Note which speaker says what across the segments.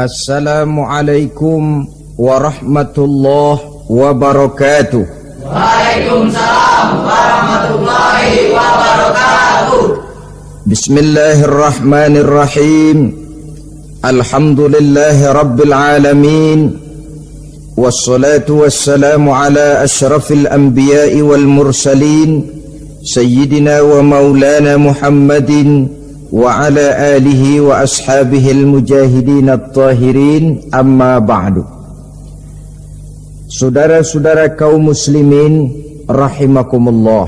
Speaker 1: Assalamualaikum warahmatullahi wabarakatuh.
Speaker 2: Waalaikumsalam warahmatullahi wabarakatuh.
Speaker 1: Bismillahirrahmanirrahim. Alhamdulillahi rabbil alamin. Wassalatu wassalamu ala ashrafil anbiya'i wal mursalin, Sayyidina wa maulana Muhammadin wa ala alihi wa ashabihil mujahidin at-tahirin, amma ba'du. Saudara-saudara kaum muslimin rahimakumullah,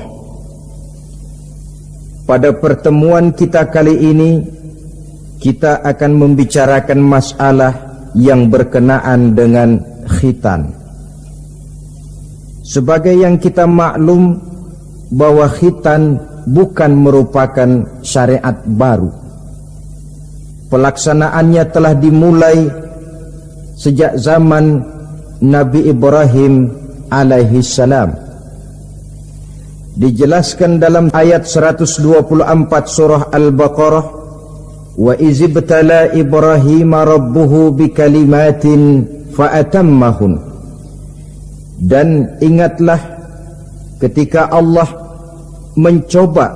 Speaker 1: pada pertemuan kita kali ini kita akan membicarakan masalah yang berkenaan dengan khitan. Sebagai yang kita maklum bahwa khitan bukan merupakan syariat baru. Pelaksanaannya telah dimulai sejak zaman Nabi Ibrahim alaihi salam. Dijelaskan dalam ayat 124 surah Al-Baqarah, wa izibtala Ibrahim rabbuhu bikalimatin fa'atammahun. Dan ingatlah ketika Allah mencoba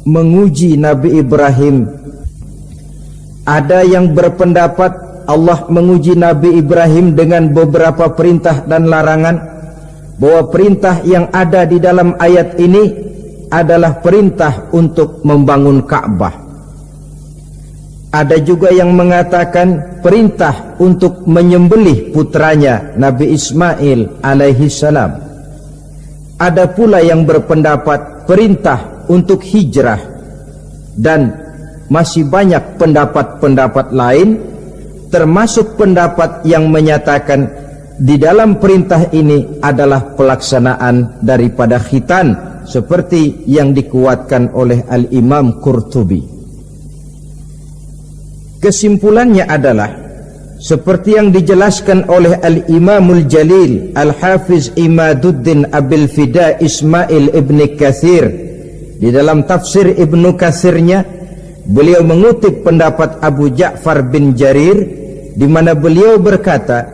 Speaker 1: menguji Nabi Ibrahim. Ada yang berpendapat Allah menguji Nabi Ibrahim dengan beberapa perintah dan larangan, bahwa perintah yang ada di dalam ayat ini adalah perintah untuk membangun Ka'bah. Ada juga yang mengatakan perintah untuk menyembelih putranya Nabi Ismail alaihi salam. Ada pula yang berpendapat perintah untuk hijrah, dan masih banyak pendapat-pendapat lain, termasuk pendapat yang menyatakan di dalam perintah ini adalah pelaksanaan daripada khitan, seperti yang dikuatkan oleh Al-Imam Qurtubi. Kesimpulannya adalah seperti yang dijelaskan oleh Al-Imamul Jalil Al-Hafiz Imaduddin Abil Fida Ismail Ibn Kathir di dalam tafsir Ibnu Kathirnya. Beliau mengutip pendapat Abu Ja'far bin Jarir, di mana beliau berkata,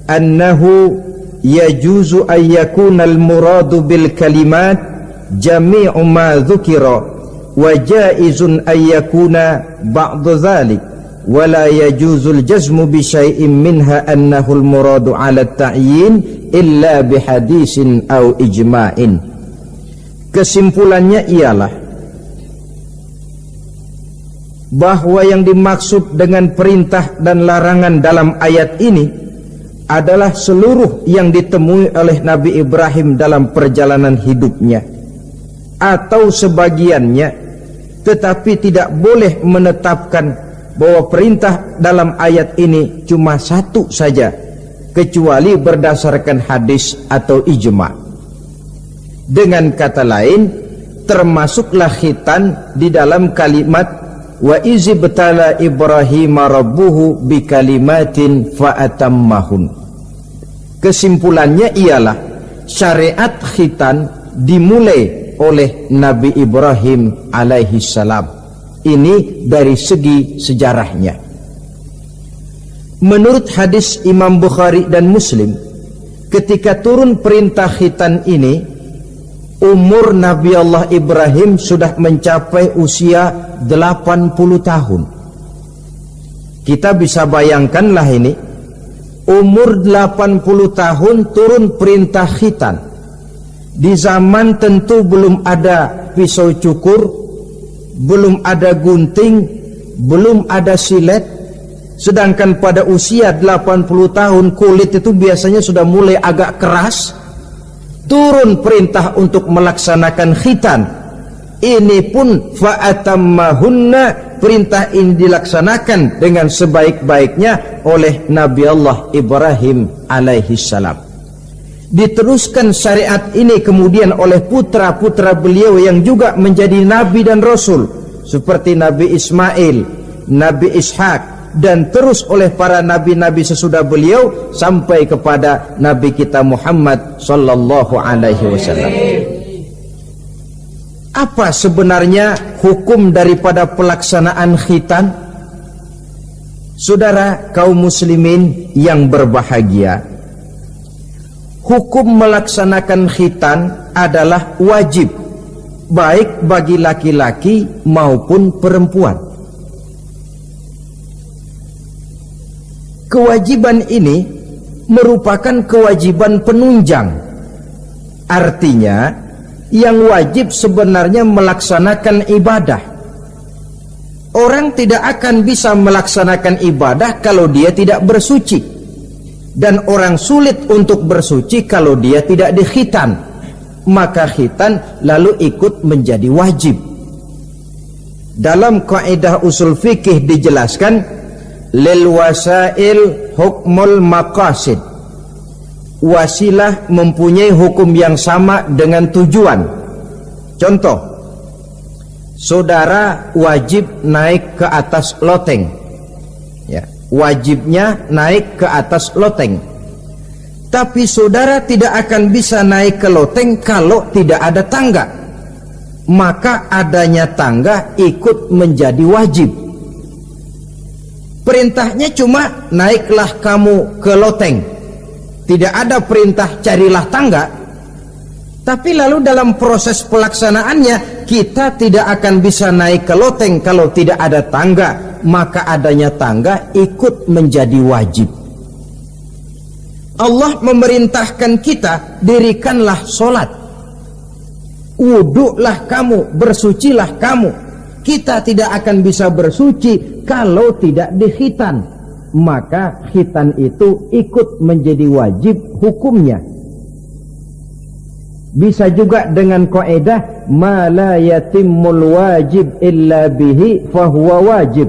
Speaker 1: annahu yajuzu an yakuna al-muradu bil kalimat jami'u ma dzukira wa jaizun an yakuna ba'du dzalik, wala yajuzul jazmu bi syai'in minha annahu al-muradu 'ala at-ta'yin illa bi hadisin aw ijma'in. Kesimpulannya ialah bahwa yang dimaksud dengan perintah dan larangan dalam ayat ini adalah seluruh yang ditemui oleh Nabi Ibrahim dalam perjalanan hidupnya, atau sebagiannya, tetapi tidak boleh menetapkan bahwa perintah dalam ayat ini cuma satu saja, kecuali berdasarkan hadis atau ijma'. Dengan kata lain, termasuklah khitan di dalam kalimat wa izibtala Ibrahim rabbuhu bikalimatin fa'atammahun. Kesimpulannya ialah syariat khitan dimulai oleh Nabi Ibrahim alaihi salam. Ini dari segi sejarahnya. Menurut hadis Imam Bukhari dan Muslim, ketika turun perintah khitan ini, umur Nabi Allah Ibrahim sudah mencapai usia 80 tahun. Kita bisa bayangkanlah ini, umur 80 tahun turun perintah khitan. Di zaman tentu belum ada pisau cukur, belum ada gunting, belum ada silet. Sedangkan pada usia 80 tahun kulit itu biasanya sudah mulai agak keras. Turun perintah untuk melaksanakan khitan. Ini pun fa'atammahunna, perintah ini dilaksanakan dengan sebaik-baiknya oleh Nabi Allah Ibrahim alaihi salam. Diteruskan syariat ini kemudian oleh putra-putra beliau yang juga menjadi nabi dan rasul, seperti Nabi Ismail, Nabi Ishak, dan terus oleh para nabi-nabi sesudah beliau sampai kepada Nabi kita Muhammad sallallahu alaihi wasallam. Apa sebenarnya hukum daripada pelaksanaan khitan? Saudara kaum muslimin yang berbahagia, hukum melaksanakan khitan adalah wajib, baik bagi laki-laki maupun perempuan. Kewajiban ini merupakan kewajiban penunjang. Artinya, yang wajib sebenarnya melaksanakan ibadah. Orang tidak akan bisa melaksanakan ibadah kalau dia tidak bersuci. Dan orang sulit untuk bersuci kalau dia tidak dikhitan. Maka khitan lalu ikut menjadi wajib. Dalam kaidah usul fikih dijelaskan, lil wasail hukmul maqasid. Wasilah mempunyai hukum yang sama dengan tujuan. Contoh, saudara wajib naik ke atas loteng, ya, wajibnya naik ke atas loteng. Tapi saudara tidak akan bisa naik ke loteng kalau tidak ada tangga. Maka adanya tangga ikut menjadi wajib. Perintahnya cuma naiklah kamu ke loteng. Tidak ada perintah carilah tangga. Tapi lalu dalam proses pelaksanaannya kita tidak akan bisa naik ke loteng kalau tidak ada tangga. Maka adanya tangga ikut menjadi wajib. Allah memerintahkan kita, dirikanlah solat, wuduklah kamu, bersucilah kamu. Kita tidak akan bisa bersuci kalau tidak dikhitan. Maka khitan itu ikut menjadi wajib hukumnya. Bisa juga dengan kaidah ma la yatimmul wajib illa bihi fahuwa wajib.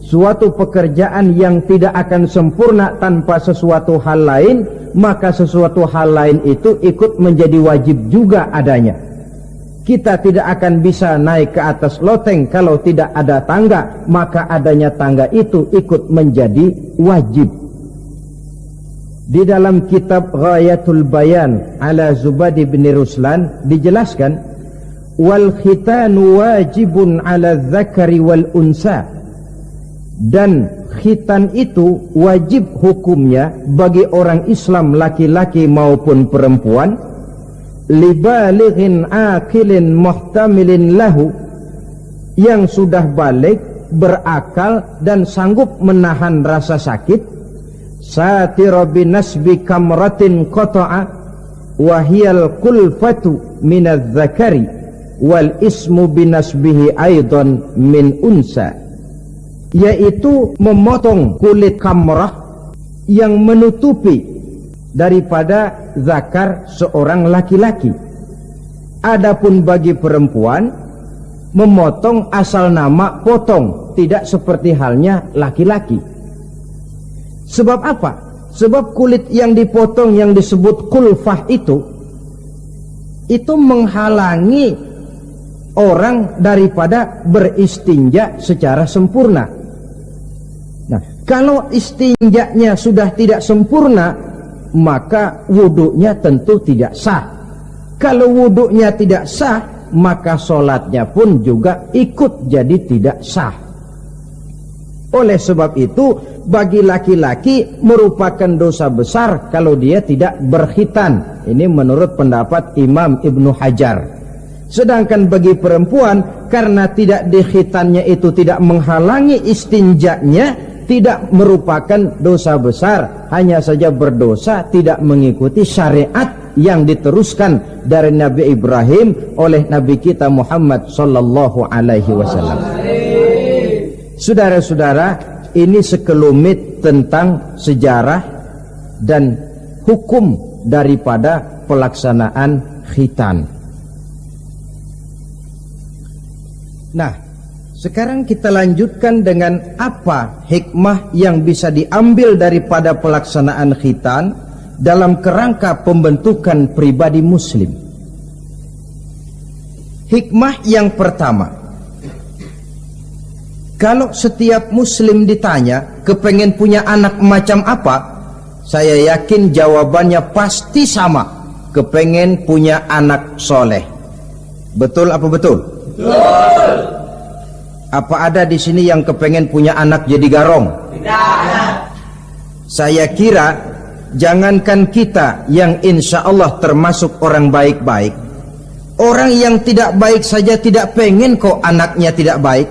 Speaker 1: Suatu pekerjaan yang tidak akan sempurna tanpa sesuatu hal lain, maka sesuatu hal lain itu ikut menjadi wajib juga adanya. Kita tidak akan bisa naik ke atas loteng kalau tidak ada tangga, maka adanya tangga itu ikut menjadi wajib. Di dalam kitab Ghayatul Bayan ala Zubadi bin Ruslan dijelaskan, wal khitanu wajibun ala dzakari wal unsa. Dan khitan itu wajib hukumnya bagi orang Islam laki-laki maupun perempuan, libalighin akilin muhtamilin lahu, yang sudah balik, berakal dan sanggup menahan rasa sakit, satira binasbi kamratin qata'a wahiyal kulfatu minadz zakari wal ismu binasbihi aidan min unsa, yaitu memotong kulit kamrah yang menutupi daripada zakar seorang laki-laki. Adapun bagi perempuan, memotong asal nama potong, tidak seperti halnya laki-laki. Sebab apa? Sebab kulit yang dipotong yang disebut kulfah itu menghalangi orang daripada beristinja secara sempurna. Nah, kalau istinjanya sudah tidak sempurna, maka wuduknya tentu tidak sah. Kalau wuduknya tidak sah, maka sholatnya pun juga ikut jadi tidak sah. Oleh sebab itu, bagi laki-laki merupakan dosa besar kalau dia tidak berkhitan. Ini menurut pendapat Imam Ibnu Hajar. Sedangkan bagi perempuan, karena tidak dikhitannya itu tidak menghalangi istinjanya, tidak merupakan dosa besar, hanya saja berdosa tidak mengikuti syariat yang diteruskan dari Nabi Ibrahim oleh Nabi kita Muhammad sallallahu alaihi wasallam. Saudara-saudara, ini sekelumit tentang sejarah dan hukum daripada pelaksanaan khitan. Nah, sekarang kita lanjutkan dengan apa hikmah yang bisa diambil daripada pelaksanaan khitan dalam kerangka pembentukan pribadi muslim. Hikmah yang pertama, kalau setiap muslim ditanya kepengen punya anak macam apa, saya yakin jawabannya pasti sama, kepengen punya anak soleh. Betul apa betul? Betul. Apa ada di sini yang kepengen punya anak jadi garong? Saya kira jangankan kita yang insya Allah termasuk orang baik-baik, orang yang tidak baik saja tidak pengen kok anaknya tidak baik.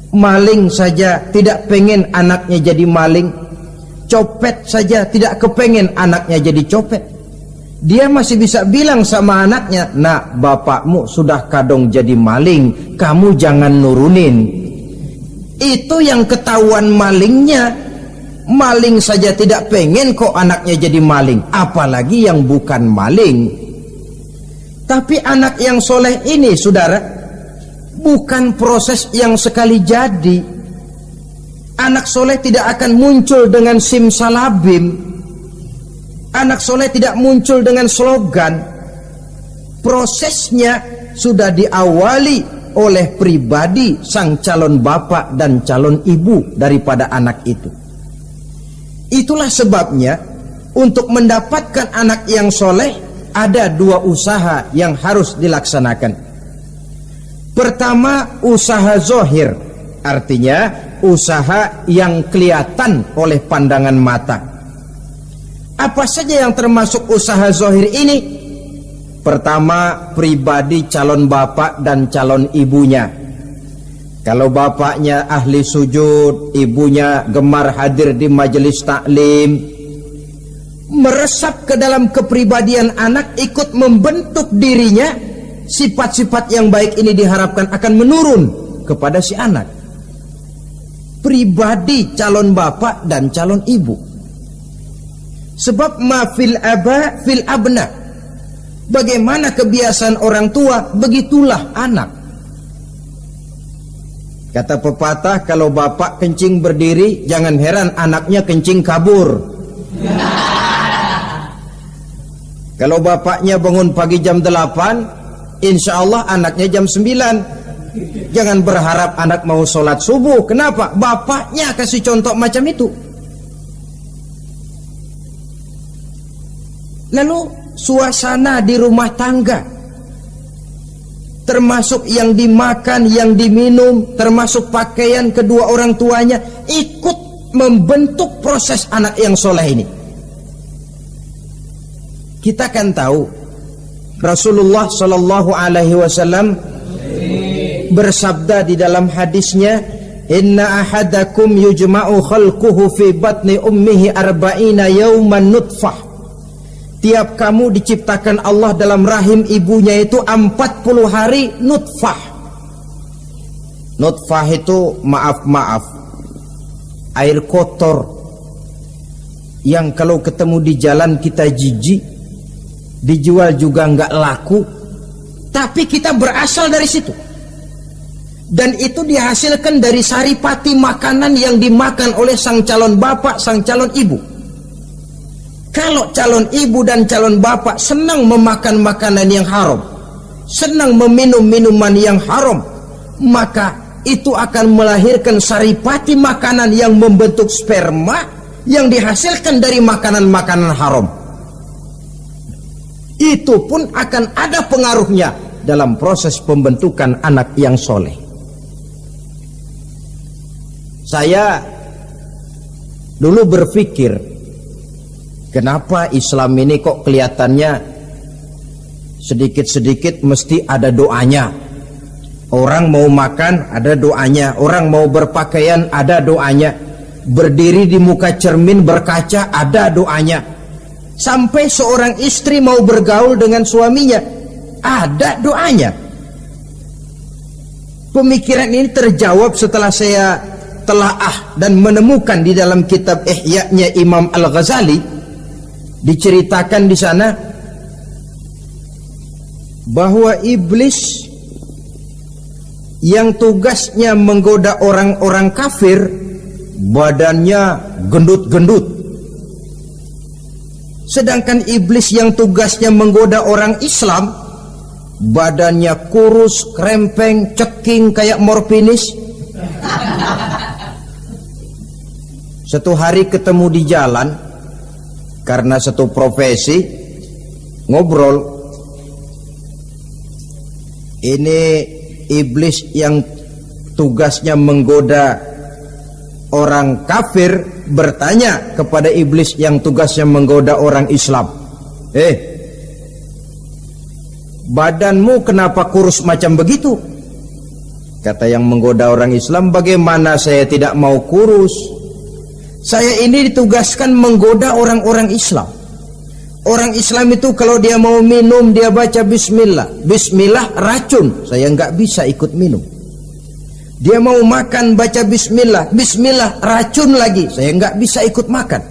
Speaker 1: Maling saja tidak pengen anaknya jadi maling. Copet saja tidak kepengen anaknya jadi copet. Dia masih bisa bilang sama anaknya, "Nak, bapakmu sudah kadung jadi maling, kamu jangan nurunin." Itu yang ketahuan malingnya. Maling saja tidak pengen kok anaknya jadi maling, apalagi yang bukan maling. Tapi anak yang soleh ini, saudara, bukan proses yang sekali jadi. Anak soleh tidak akan muncul dengan simsalabim. Anak soleh tidak muncul dengan slogan. Prosesnya sudah diawali oleh pribadi sang calon bapak dan calon ibu daripada anak itu. Itulah sebabnya untuk mendapatkan anak yang soleh ada dua usaha yang harus dilaksanakan. Pertama, usaha zohir, artinya usaha yang kelihatan oleh pandangan mata. Apa saja yang termasuk usaha zohir ini? Pertama, pribadi calon bapak dan calon ibunya. Kalau bapaknya ahli sujud, ibunya gemar hadir di majelis taklim, meresap ke dalam kepribadian anak, ikut membentuk dirinya. Sifat-sifat yang baik ini diharapkan akan menurun kepada si anak. Pribadi calon bapak dan calon ibu. Sebab ma fil aba fil abna. Bagaimana kebiasaan orang tua, begitulah anak. Kata pepatah, kalau bapak kencing berdiri, jangan heran anaknya kencing kabur. Kalau bapaknya bangun pagi jam 8, insya Allah anaknya jam 9. Jangan berharap anak mau sholat subuh. Kenapa? Bapaknya kasih contoh macam itu. Lalu suasana di rumah tangga, termasuk yang dimakan, yang diminum, termasuk pakaian kedua orang tuanya, ikut membentuk proses anak yang soleh ini. Kita kan tahu Rasulullah Shallallahu Alaihi Wasallam bersabda di dalam hadisnya, "Inna ahadakum yujma'u khalquhu fi batni ummihi arba'ina yawman nutfah." Tiap kamu diciptakan Allah dalam rahim ibunya itu 40 hari nutfah. Nutfah itu maaf air kotor yang kalau ketemu di jalan kita jijik, dijual juga nggak laku, tapi kita berasal dari situ. Dan itu dihasilkan dari saripati makanan yang dimakan oleh sang calon bapak, sang calon ibu. Kalau calon ibu dan calon bapak senang memakan makanan yang haram, senang meminum minuman yang haram, maka itu akan melahirkan saripati makanan yang membentuk sperma yang dihasilkan dari makanan-makanan haram. Itu pun akan ada pengaruhnya dalam proses pembentukan anak yang soleh. Saya dulu berpikir, kenapa Islam ini kok kelihatannya sedikit-sedikit mesti ada doanya. Orang mau makan ada doanya, orang mau berpakaian ada doanya, berdiri di muka cermin berkaca ada doanya, sampai seorang istri mau bergaul dengan suaminya ada doanya. Pemikiran ini terjawab setelah saya telaah dan menemukan di dalam kitab Ihya-nya Imam Al-Ghazali. Diceritakan di sana bahwa iblis yang tugasnya menggoda orang-orang kafir, badannya gendut-gendut. Sedangkan iblis yang tugasnya menggoda orang Islam, badannya kurus, krempeng, ceking kayak morfinis. Satu hari ketemu di jalan, karena satu profesi, ngobrol. Ini iblis yang tugasnya menggoda orang kafir bertanya kepada iblis yang tugasnya menggoda orang Islam, badanmu kenapa kurus macam begitu? Kata yang menggoda orang Islam, bagaimana saya tidak mau kurus? Saya ini ditugaskan menggoda orang-orang Islam. Orang Islam itu kalau dia mau minum dia baca bismillah. Bismillah racun, saya nggak bisa ikut minum. Dia mau makan baca bismillah. Bismillah racun lagi, saya nggak bisa ikut makan.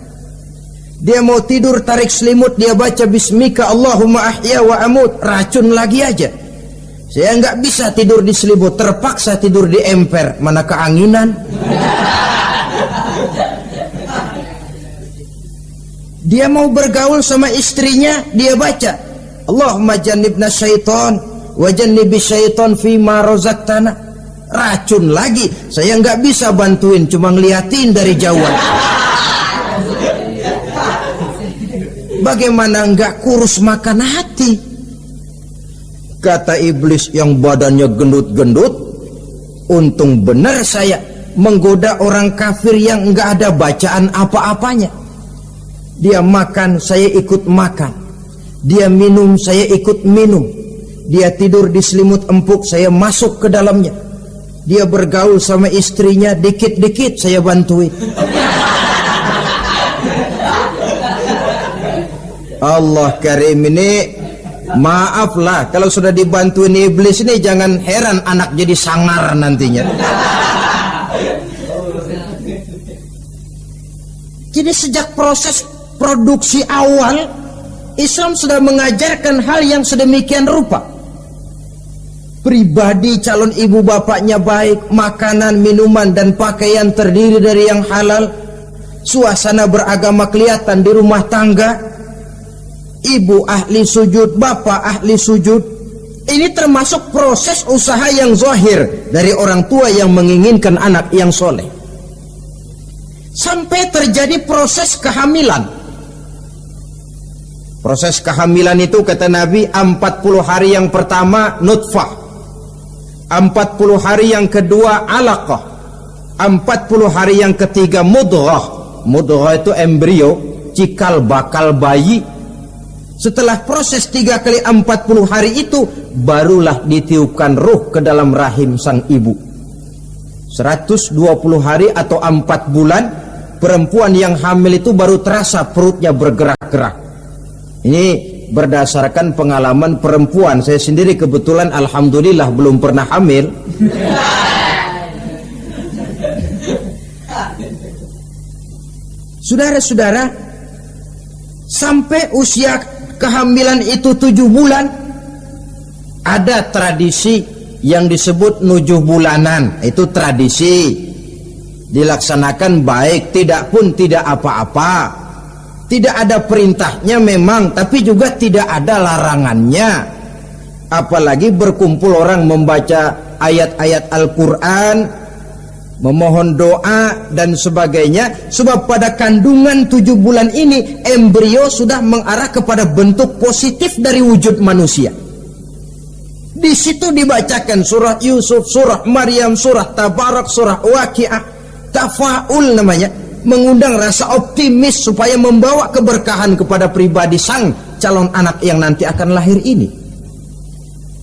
Speaker 1: Dia mau tidur tarik selimut dia baca bismika Allahumma ahya wa amut, racun lagi aja. Saya nggak bisa tidur di selimut, terpaksa tidur di emper, mana keanginan. Dia mau bergaul sama istrinya dia baca Allahumma jannibna syaitan wa jannibis syaitan fima razaqtana, racun lagi. Saya nggak bisa bantuin, cuma ngeliatin dari jauhan. Bagaimana nggak kurus makan hati? Kata iblis yang badannya gendut-gendut, untung benar saya menggoda orang kafir yang nggak ada bacaan apa-apanya. Dia makan, saya ikut makan. Dia minum, saya ikut minum. Dia tidur di selimut empuk, saya masuk ke dalamnya. Dia bergaul sama istrinya, dikit-dikit saya bantuin. Allah Karim ini, maaflah kalau sudah dibantuin iblis ini, jangan heran anak jadi sangar nantinya. Jadi sejak proses produksi awal, Islam sudah mengajarkan hal yang sedemikian rupa. Pribadi calon ibu bapaknya baik, makanan, minuman, dan pakaian terdiri dari yang halal. Suasana beragama kelihatan di rumah tangga. Ibu ahli sujud, bapak ahli sujud. Ini termasuk proses usaha yang zahir dari orang tua yang menginginkan anak yang soleh. Sampai terjadi proses kehamilan. Proses kehamilan itu kata Nabi 40 hari yang pertama nutfah, 40 hari yang kedua alaqah, 40 hari yang ketiga mudghah. Mudghah itu embrio, cikal bakal bayi. Setelah proses 3 kali 40 hari itu, barulah ditiupkan ruh ke dalam rahim sang ibu. 120 hari atau 4 bulan, perempuan yang hamil itu baru terasa perutnya bergerak-gerak. Ini berdasarkan pengalaman perempuan. Saya sendiri kebetulan alhamdulillah belum pernah hamil. Saudara-saudara, sampai usia kehamilan itu 7 bulan, ada tradisi yang disebut 7 bulanan. Itu tradisi dilaksanakan baik, tidak pun tidak apa-apa. Tidak ada perintahnya memang, tapi juga tidak ada larangannya. Apalagi berkumpul orang membaca ayat-ayat Al-Quran, memohon doa dan sebagainya. Sebab pada kandungan 7 bulan ini, embrio sudah mengarah kepada bentuk positif dari wujud manusia. Di situ dibacakan surah Yusuf, surah Maryam, surah Tabarak, surah Waqi'ah, tafaul namanya, mengundang rasa optimis supaya membawa keberkahan kepada pribadi sang calon anak yang nanti akan lahir ini.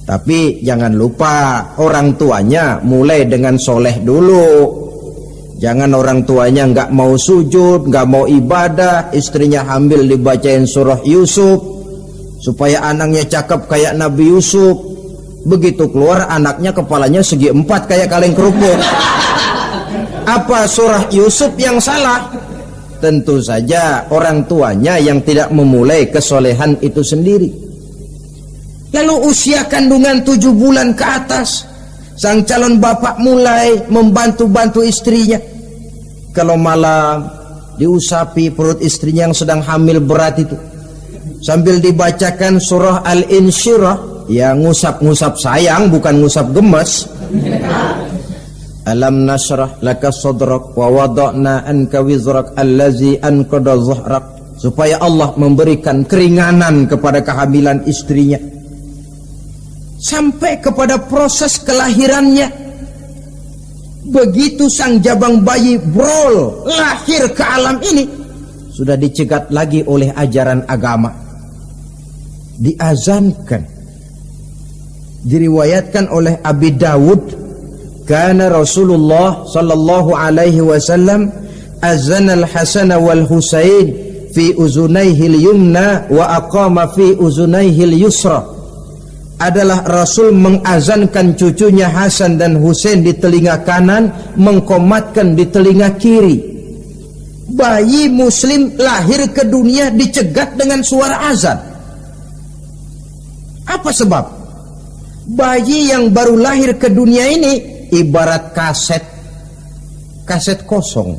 Speaker 1: Tapi jangan lupa orang tuanya mulai dengan soleh dulu. Jangan orang tuanya nggak mau sujud, nggak mau ibadah, istrinya hamil dibacain surah Yusuf supaya anaknya cakep kayak Nabi Yusuf. Begitu keluar anaknya kepalanya segi 4 kayak kaleng kerupuk. Apa surah Yusuf yang salah? Tentu saja orang tuanya yang tidak memulai kesolehan itu sendiri. Lalu usia kandungan 7 bulan ke atas, sang calon bapak mulai membantu-bantu istrinya. Kalau malam diusapi perut istrinya yang sedang hamil berat itu, sambil dibacakan surah Al-Insyirah, ya ngusap-ngusap sayang bukan ngusap gemes. Alam nashrah laka sadrak wa wada'na anka wizrak allazi anqadha dhahrak, supaya Allah memberikan keringanan kepada kehamilan istrinya sampai kepada proses kelahirannya. Begitu sang jabang bayi brol lahir ke alam ini, sudah dicegat lagi oleh ajaran agama, diazankan. Diriwayatkan oleh Abi Dawud, kana Rasulullah sallallahu alaihi wasallam azana al-Hasan wal Husain fi uzunaihi al-yumna wa aqama fi uzunaihi al-yusra. Adalah Rasul mengazankan cucunya Hasan dan Husain di telinga kanan, mengkomatkan di telinga kiri. Bayi muslim lahir ke dunia dicegat dengan suara azan. Apa sebab? Bayi yang baru lahir ke dunia ini ibarat kaset kosong.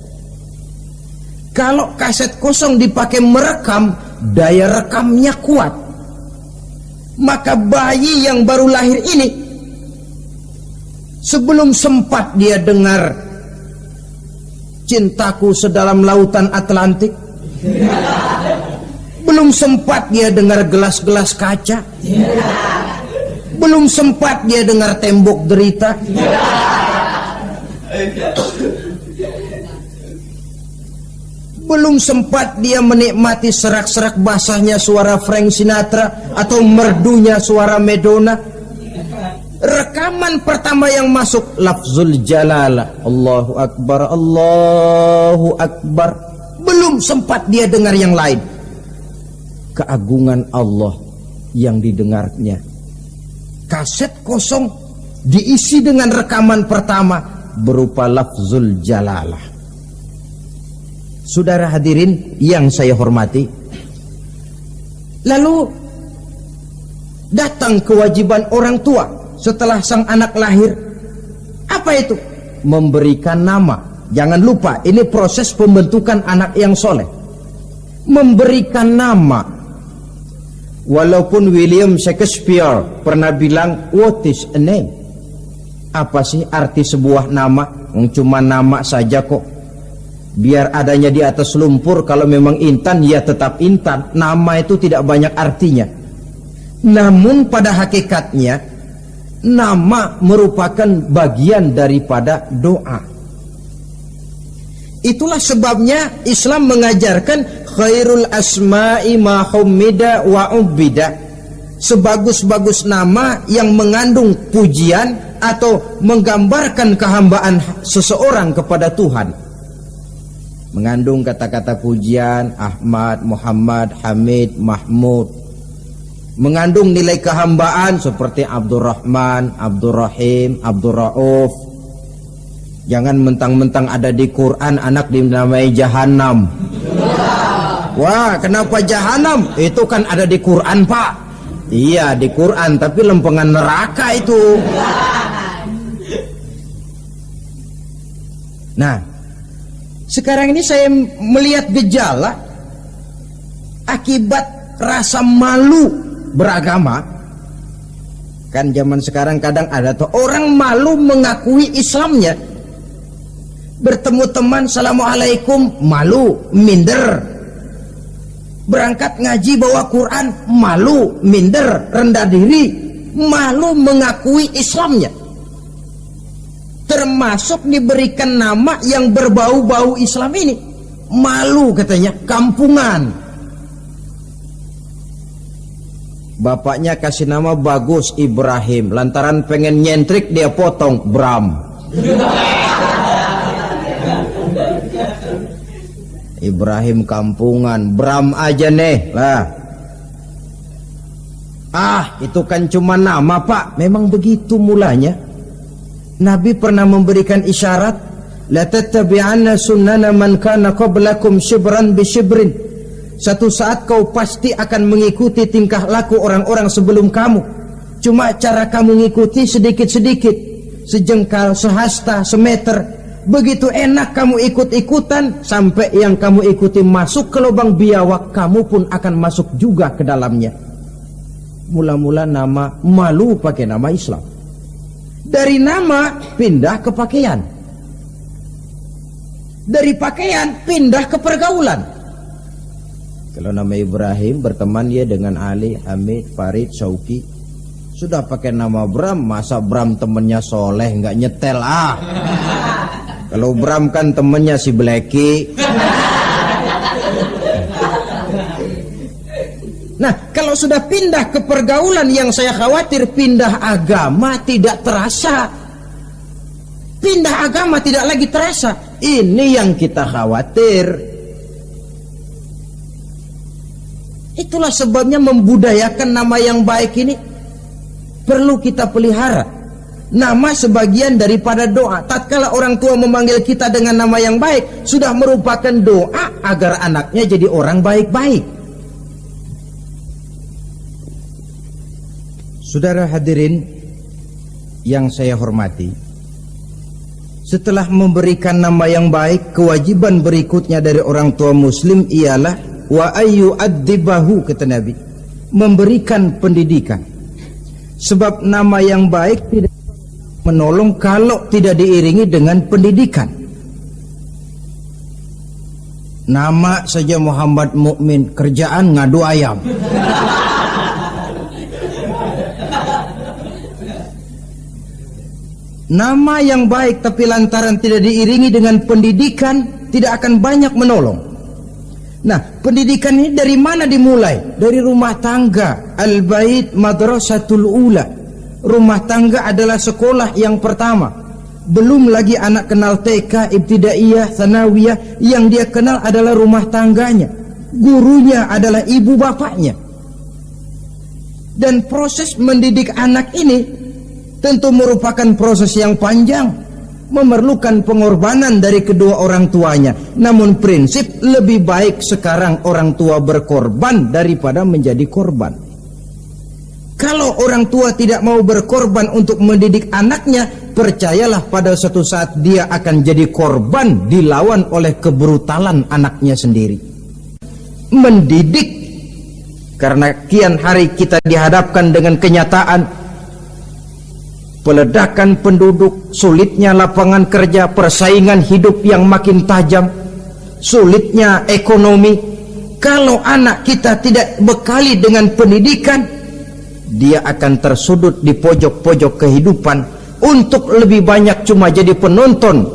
Speaker 1: Kalau kaset kosong dipakai merekam, daya rekamnya kuat. Maka bayi yang baru lahir ini, sebelum sempat dia dengar cintaku sedalam lautan Atlantik, belum sempat dia dengar gelas-gelas kaca, belum sempat dia dengar tembok derita, belum sempat dia menikmati serak-serak basahnya suara Frank Sinatra atau merdunya suara Madonna. Rekaman pertama yang masuk lafzul jalalah, Allahu Akbar, Allahu Akbar. Belum sempat dia dengar yang lain. Keagungan Allah yang didengarnya. Kaset kosong diisi dengan rekaman pertama berupa lafzul jalalah. Saudara hadirin yang saya hormati, lalu datang kewajiban orang tua setelah sang anak lahir. Apa itu? Memberikan nama. Jangan lupa, ini proses pembentukan anak yang soleh. Memberikan nama. Walaupun William Shakespeare pernah bilang, what is a name? Apa sih arti sebuah nama? Cuma nama saja kok. Biar adanya di atas lumpur, kalau memang intan ya tetap intan. Nama itu tidak banyak artinya. Namun pada hakikatnya nama merupakan bagian daripada doa. Itulah sebabnya Islam mengajarkan khairul asma'i ma hummida wa ubida. Sebagus-bagus nama yang mengandung pujian atau menggambarkan kehambaan seseorang kepada Tuhan. Mengandung kata-kata pujian, Ahmad, Muhammad, Hamid, Mahmud. Mengandung nilai kehambaan seperti Abdurrahman, Abdurrahim, Abdurrauf. Jangan mentang-mentang ada di Quran anak dinamai Jahannam. Wah, kenapa Jahannam? Itu kan ada di Quran, Pak. Iya, di Quran, tapi lempengan neraka itu. Nah, sekarang ini saya melihat gejala akibat rasa malu beragama. Kan zaman sekarang kadang ada tuh orang malu mengakui Islamnya. Bertemu teman, Assalamualaikum, malu, minder. Berangkat ngaji bawa Quran, malu, minder, rendah diri, malu mengakui Islamnya. Termasuk diberikan nama yang berbau-bau Islam ini. Malu katanya, kampungan. Bapaknya kasih nama bagus, Ibrahim. Lantaran pengen nyentrik dia potong, Bram. Ibrahim kampungan, Bram aja nih lah. Itu kan cuma nama, Pak. Memang begitu mulanya. Nabi pernah memberikan isyarat, la tattabi'anna sunnana man kana qablakum shibran bi shibrin. Satu saat kau pasti akan mengikuti tingkah laku orang-orang sebelum kamu. Cuma cara kamu ngikuti sedikit-sedikit, sejengkal, sehasta, semeter. Begitu enak kamu ikut-ikutan, sampai yang kamu ikuti masuk ke lubang biawak, kamu pun akan masuk juga ke dalamnya. Mula-mula nama malu pakai nama Islam. Dari nama pindah ke pakaian. Dari pakaian pindah ke pergaulan. Kalau nama Ibrahim berteman ya dengan Ali, Hamid, Farid, Syauki. Sudah pakai nama Bram, masa Bram temennya soleh nggak nyetel ah. Kalau Bram kan temennya si Blacky. Nah, kalau sudah pindah ke pergaulan, yang saya khawatir pindah agama tidak terasa. Pindah agama tidak lagi terasa. Ini yang kita khawatir. Itulah sebabnya membudayakan nama yang baik ini perlu kita pelihara. Nama sebagian daripada doa. Tatkala orang tua memanggil kita dengan nama yang baik, sudah merupakan doa agar anaknya jadi orang baik-baik. Saudara hadirin yang saya hormati, setelah memberikan nama yang baik, kewajiban berikutnya dari orang tua muslim ialah wa ayyu'addibahu, kata Nabi, memberikan pendidikan. Sebab nama yang baik tidak menolong kalau tidak diiringi dengan pendidikan. Nama saja Muhammad Mukmin, kerjaan ngadu ayam. Nama yang baik tapi lantaran tidak diiringi dengan pendidikan, tidak akan banyak menolong. Nah, pendidikan ini dari mana dimulai? Dari rumah tangga. Al-bait madrasatul ula. Rumah tangga adalah sekolah yang pertama. Belum lagi anak kenal TK, ibtidaiyah, tsanawiyah. Yang dia kenal adalah rumah tangganya. Gurunya adalah ibu bapaknya. Dan proses mendidik anak ini tentu merupakan proses yang panjang, memerlukan pengorbanan dari kedua orang tuanya. Namun prinsip lebih baik sekarang orang tua berkorban daripada menjadi korban. Kalau orang tua tidak mau berkorban untuk mendidik anaknya, percayalah pada suatu saat dia akan jadi korban, dilawan oleh kebrutalan anaknya sendiri. Mendidik, karena kian hari kita dihadapkan dengan kenyataan peledakan penduduk, sulitnya lapangan kerja, persaingan hidup yang makin tajam, sulitnya ekonomi. Kalau anak kita tidak bekali dengan pendidikan, dia akan tersudut di pojok-pojok kehidupan untuk lebih banyak cuma jadi penonton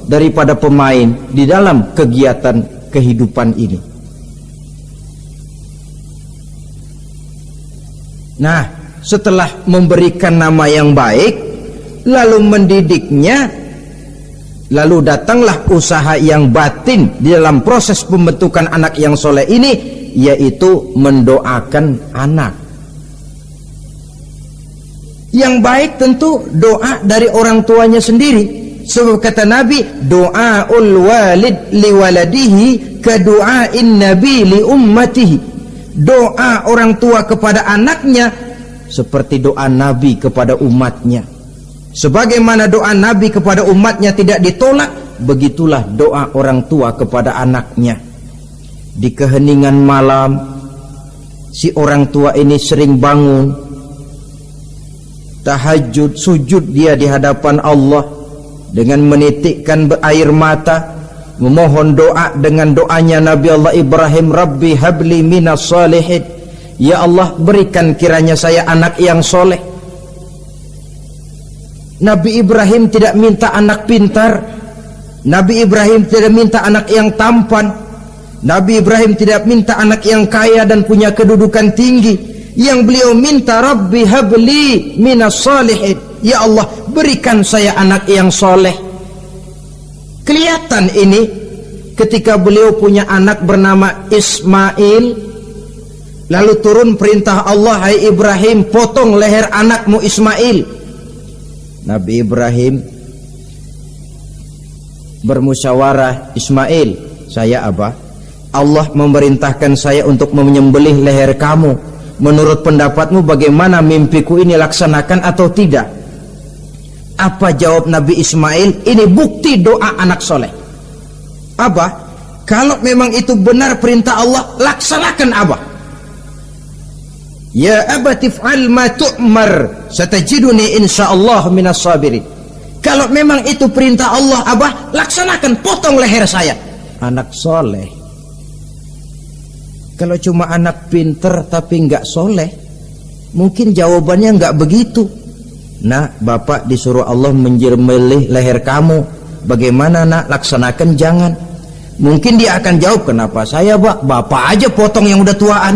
Speaker 1: daripada pemain di dalam kegiatan kehidupan ini. Nah, setelah memberikan nama yang baik, lalu mendidiknya, lalu datanglah usaha yang batin di dalam proses pembentukan anak yang soleh ini, yaitu mendoakan anak. Yang baik tentu doa dari orang tuanya sendiri. Sebab kata Nabi, doaul walid liwaladihi kadu'ain nabi li ummatihi. Doa orang tua kepada anaknya seperti doa Nabi kepada umatnya. Sebagaimana doa Nabi kepada umatnya tidak ditolak, begitulah doa orang tua kepada anaknya. Di keheningan malam, si orang tua ini sering bangun, tahajud, sujud dia di hadapan Allah dengan menitikkan air mata, memohon doa dengan doanya Nabi Allah Ibrahim, Rabbi habli minas salihin. Ya Allah, berikan kiranya saya anak yang soleh. Nabi Ibrahim tidak minta anak pintar. Nabi Ibrahim tidak minta anak yang tampan. Nabi Ibrahim tidak minta anak yang kaya dan punya kedudukan tinggi. Yang beliau minta, Rabbi habli minas salihin. Ya Allah, berikan saya anak yang soleh. Kelihatan ini ketika beliau punya anak bernama Ismail. Lalu turun perintah Allah, hai Ibrahim, potong leher anakmu Ismail. Nabi Ibrahim bermusyawarah, Ismail, saya apa? Allah memerintahkan saya untuk menyembelih leher kamu. Menurut pendapatmu bagaimana, mimpiku ini laksanakan atau tidak? Apa jawab Nabi Ismail? Ini bukti doa anak soleh. Abah, kalau memang itu benar perintah Allah, laksanakan Abah. Ya abati fa'al ma tu'mar satajiduni insyaallah minas sabirin. Kalau memang itu perintah Allah, Abah, laksanakan, potong leher saya. Anak soleh. Kalau cuma anak pinter tapi enggak soleh, Mungkin jawabannya nggak begitu. Nak, bapak disuruh Allah menjelmelih leher kamu. Bagaimana nak, laksanakan jangan. Mungkin dia akan jawab, kenapa saya pak? Bapak aja potong yang udah tuaan.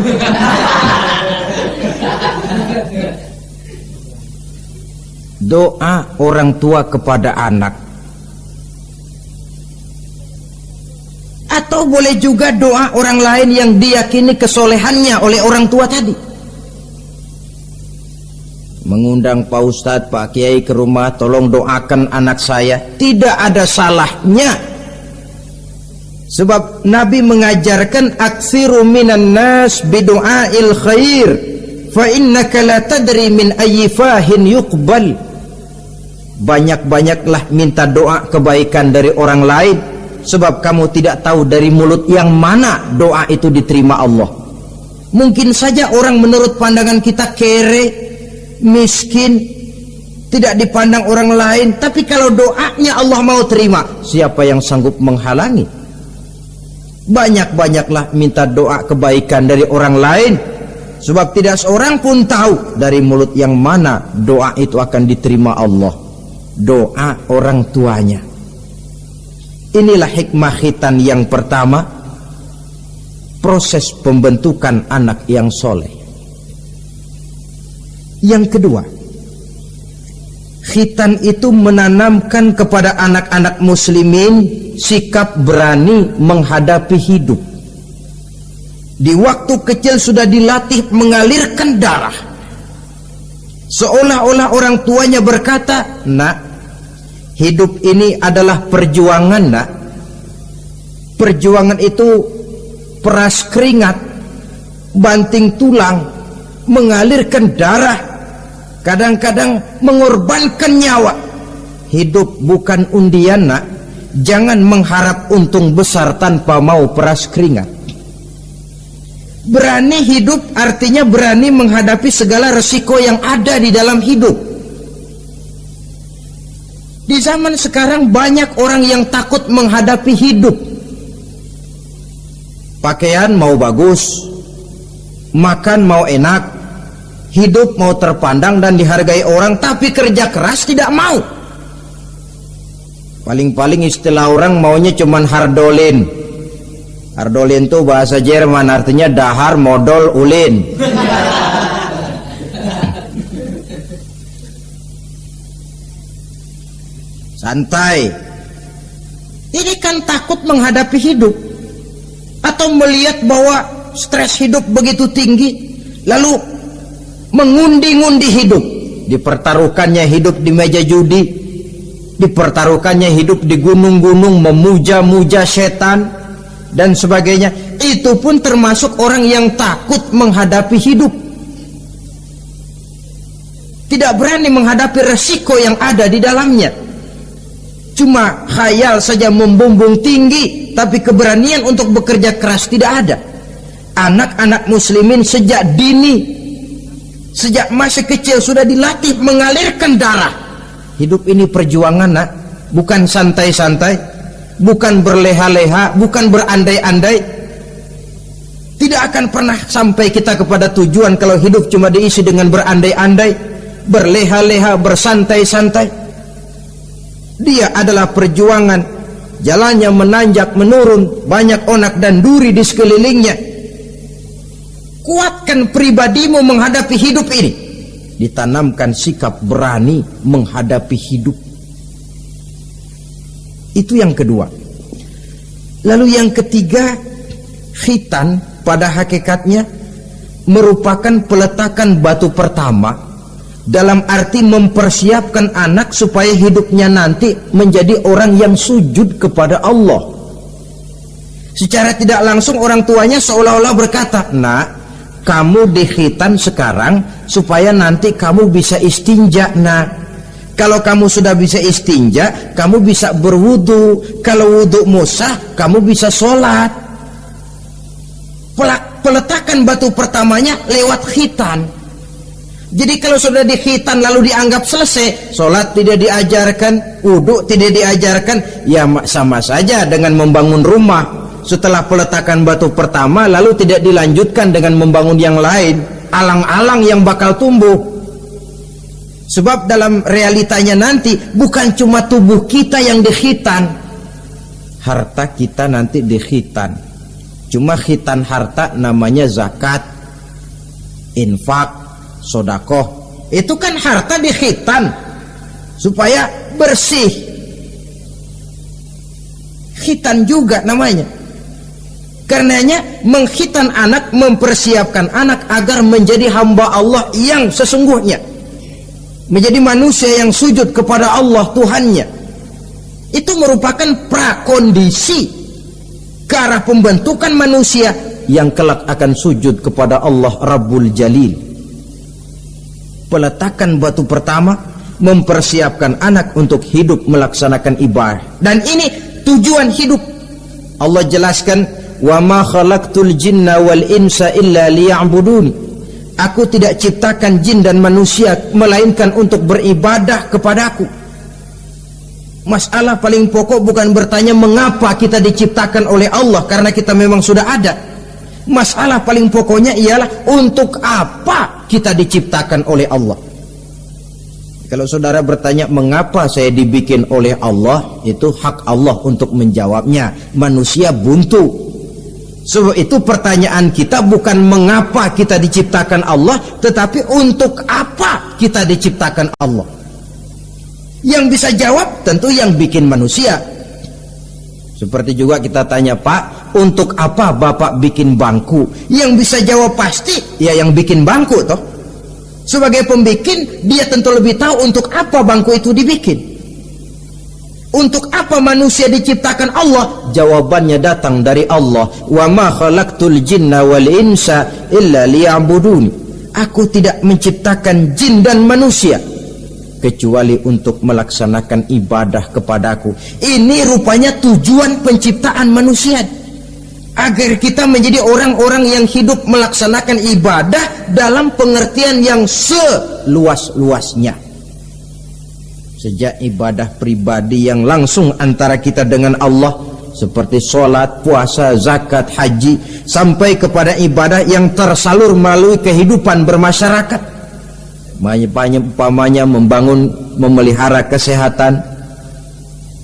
Speaker 1: Doa orang tua kepada anak. Atau boleh juga doa orang lain yang diyakini kesolehannya oleh orang tua tadi. Mengundang Pak Ustadz, Pak Kiai ke rumah, tolong doakan anak saya. Tidak ada salahnya. Sebab Nabi mengajarkan aksiru minan nas bidu'ail khair fa innaka la tadri min ayyi fahin yuqbal. Banyak-banyaklah minta doa kebaikan dari orang lain, sebab kamu tidak tahu dari mulut yang mana doa itu diterima Allah. Mungkin saja orang menurut pandangan kita kere, miskin, tidak dipandang orang lain, tapi kalau doanya Allah mau terima, siapa yang sanggup menghalangi? Banyak-banyaklah minta doa kebaikan dari orang lain, sebab tidak seorang pun tahu dari mulut yang mana doa itu akan diterima Allah. Doa orang tuanya. Inilah hikmah khitan yang pertama, proses pembentukan anak yang soleh. Yang kedua, khitan itu menanamkan kepada anak-anak muslimin sikap berani menghadapi hidup. Di waktu kecil sudah dilatih mengalirkan darah, seolah-olah orang tuanya berkata, nak, hidup ini adalah perjuangan nak. Perjuangan itu peras keringat, banting tulang, mengalirkan darah, kadang-kadang mengorbankan nyawa. Hidup bukan undian nak. Jangan mengharap untung besar tanpa mau peras keringat. Berani hidup artinya berani menghadapi segala resiko yang ada di dalam hidup. Di zaman sekarang banyak orang yang takut menghadapi hidup. Pakaian mau bagus, makan mau enak, hidup mau terpandang dan dihargai orang, tapi kerja keras tidak mau. Paling-paling istilah orang maunya cuman hardolin. Hardolin itu bahasa Jerman, artinya dahar, modal, ulin. Santai. Ini kan takut menghadapi hidup, atau melihat bahwa stres hidup begitu tinggi, lalu mengundi-ngundi hidup. Dipertaruhkannya hidup di meja judi, dipertaruhkannya hidup di gunung-gunung, memuja-muja setan dan sebagainya. Itu pun termasuk orang yang takut menghadapi hidup, tidak berani menghadapi resiko yang ada di dalamnya. Cuma khayal saja membumbung tinggi, tapi keberanian untuk bekerja keras tidak ada. Anak-anak muslimin sejak dini, sejak masih kecil sudah dilatih mengalirkan darah. Hidup ini perjuangan nak, bukan santai-santai, bukan berleha-leha, bukan berandai-andai. Tidak akan pernah sampai kita kepada tujuan kalau hidup cuma diisi dengan berandai-andai, berleha-leha, bersantai-santai. Dia adalah perjuangan, jalannya menanjak menurun, banyak onak dan duri di sekelilingnya. Kuatkan pribadimu menghadapi hidup ini. Ditanamkan sikap berani menghadapi hidup. Itu yang kedua. Lalu yang ketiga, khitan pada hakikatnya merupakan peletakan batu pertama, dalam arti mempersiapkan anak supaya hidupnya nanti menjadi orang yang sujud kepada Allah. Secara tidak langsung orang tuanya seolah-olah berkata, nak, kamu dikhitan sekarang supaya nanti kamu bisa istinja. Nah, kalau kamu sudah bisa istinja, kamu bisa berwudu. Kalau wudumu sah, kamu bisa sholat. Peletakan batu pertamanya lewat khitan. Jadi kalau sudah dikhitan lalu dianggap selesai, sholat tidak diajarkan, wudu tidak diajarkan, ya sama saja dengan membangun rumah. Setelah peletakan batu pertama lalu tidak dilanjutkan dengan membangun yang lain, alang-alang yang bakal tumbuh. Sebab dalam realitanya nanti bukan cuma tubuh kita yang dikhitan, harta kita nanti dikhitan. Cuma khitan harta namanya zakat, infak, sodakoh. Itu kan harta dikhitan supaya bersih. Khitan juga namanya. Karenanya mengkhitan anak, mempersiapkan anak agar menjadi hamba Allah yang sesungguhnya, menjadi manusia yang sujud kepada Allah Tuhannya. Itu merupakan prakondisi ke arah pembentukan manusia yang kelak akan sujud kepada Allah Rabbul Jalil. Peletakan batu pertama mempersiapkan anak untuk hidup melaksanakan ibadah, dan ini tujuan hidup. Allah jelaskan, wa ma khalaqtul jinna wal insa illa liya'budun. Aku tidak ciptakan jin dan manusia melainkan untuk beribadah kepadaku. Masalah paling pokok bukan bertanya mengapa kita diciptakan oleh Allah, karena kita memang sudah ada. Masalah paling pokoknya ialah untuk apa kita diciptakan oleh Allah. Kalau saudara bertanya mengapa saya dibikin oleh Allah, itu hak Allah untuk menjawabnya. Manusia buntu. Sebab itu pertanyaan kita bukan mengapa kita diciptakan Allah, tetapi untuk apa kita diciptakan Allah. Yang bisa jawab tentu yang bikin manusia. Seperti juga kita tanya, Pak, untuk apa Bapak bikin bangku? Yang bisa jawab pasti ya yang bikin bangku toh. Sebagai pembikin, dia tentu lebih tahu untuk apa bangku itu dibikin. Untuk apa manusia diciptakan Allah? Jawabannya datang dari Allah. Wa ma khalaqtul jinna wal insa illa liya'budun. Aku tidak menciptakan jin dan manusia kecuali untuk melaksanakan ibadah kepadaku. Ini rupanya tujuan penciptaan manusia, agar kita menjadi orang-orang yang hidup melaksanakan ibadah dalam pengertian yang seluas-luasnya. Sejak ibadah pribadi yang langsung antara kita dengan Allah, seperti sholat, puasa, zakat, haji, sampai kepada ibadah yang tersalur melalui kehidupan bermasyarakat. Umpamanya membangun, memelihara kesehatan,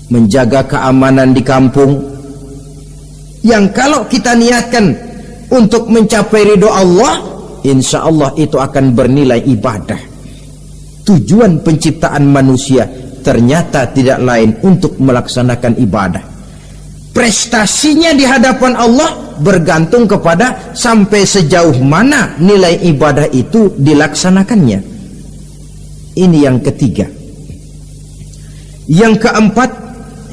Speaker 1: menjaga keamanan di kampung, yang kalau kita niatkan untuk mencapai ridho Allah, insya Allah itu akan bernilai ibadah. Tujuan penciptaan manusia ternyata tidak lain untuk melaksanakan ibadah. Prestasinya di hadapan Allah bergantung kepada sampai sejauh mana nilai ibadah itu dilaksanakannya. Ini yang ketiga. Yang keempat,